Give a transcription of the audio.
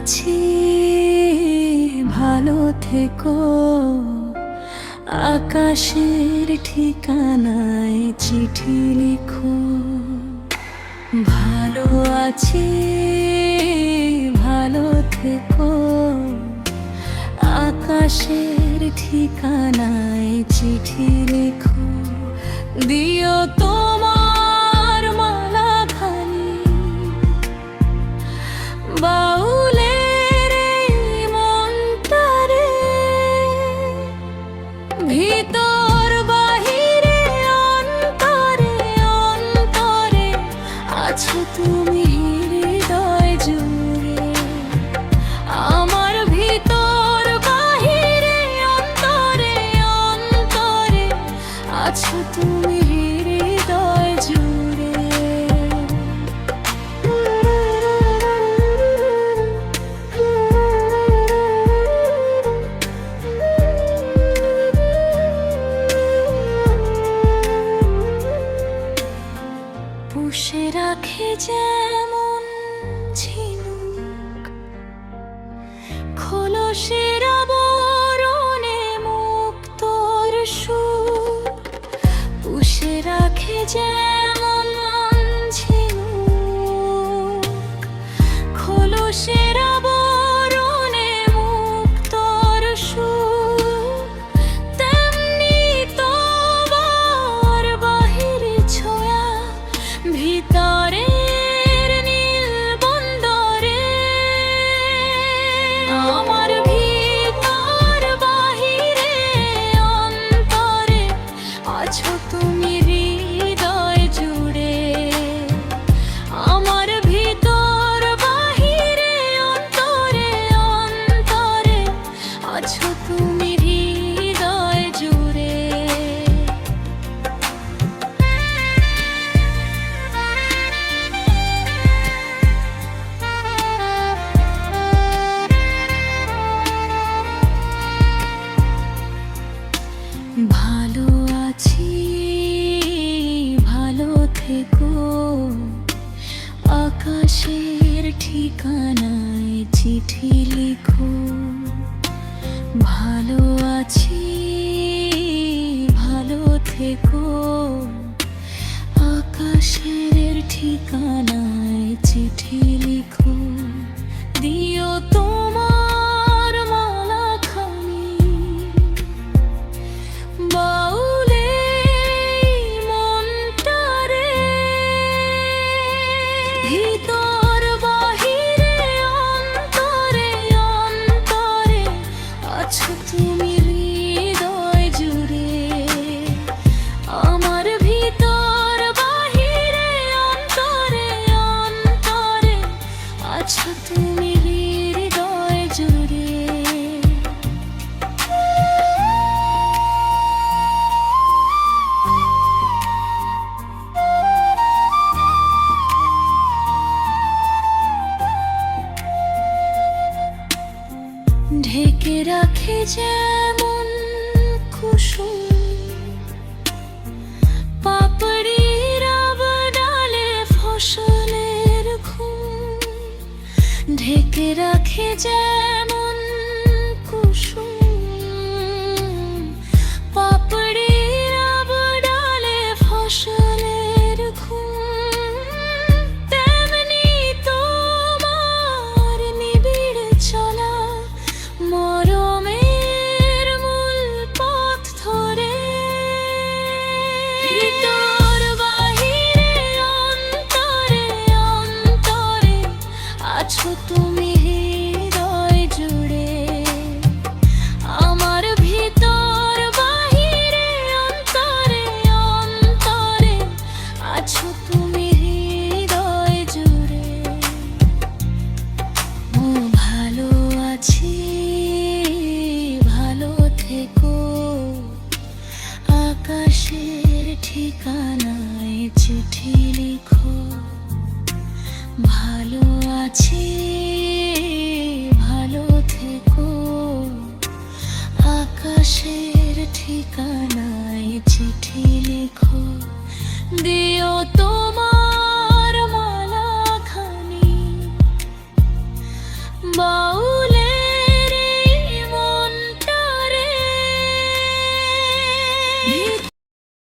আছি, ভালো থেকো। আকাশের ঠিকানায় চিঠি লিখো। ভালো আছি, ভালো থেকো। আকাশের ঠিকানায় চিঠি লিখো। দিও তোমার মালাখানি বাউলের এই মনটারে। ভিতর বাহিরে অন্তরে অন্তরে আছো তুমি হৃদয় জুড়ে। আমার ভিতর বাহিরে অন্তরে অন্তরে আছো তুমি হৃদয় জুড়ে। পুষে রাখে যেমন ঝিনুক খোলসের আবরণে মুক্তোর সুর। পুষে রাখে যেমন ঝিনুক খোলসের আবরণে মুক্তোর সুর। তেমনি তোমার বাহিরে ছোঁয়া ভিতরের নীল বন্দরে। আমার ভিতর বাহিরে অন্তরে আছো তুমি হৃদয় জুড়ে। আমার ভিতর বাহিরে অন্তরে অন্তরে আছো তুমি হৃদয় জুড়ে। ভালো আছি, ভালো থেকো। আকাশের ঠিকানায় চিঠি লিখো। ভালো আছি, ভালো থেকো। আকাশের ঠিকানায় চিঠি লিখো। দিও তোমার মালাখানি বাউলে মনটারে। ভিতর বাহিরে অন্তরে অন্তরে আছো তুমি হৃদয় জুড়ে। আমার ভিতর বাহিরে অন্তরে অন্তরে আছো তুমি হৃদয় জুড়ে। ঢেকে রাখে যেমন কুসুম পাপড়ির আবডালে ফসলের ঘুম। ঢেকে রাখে যেমন কুসুম পাপড়ির আবডালে ফসলের ঘুম। তেমনি তোমার নিবিড় চলা মরমের মূল পথ ধরে। ভিতর বাহিরে অন্তরে অন্তরে আছো তুমি হৃদয় বা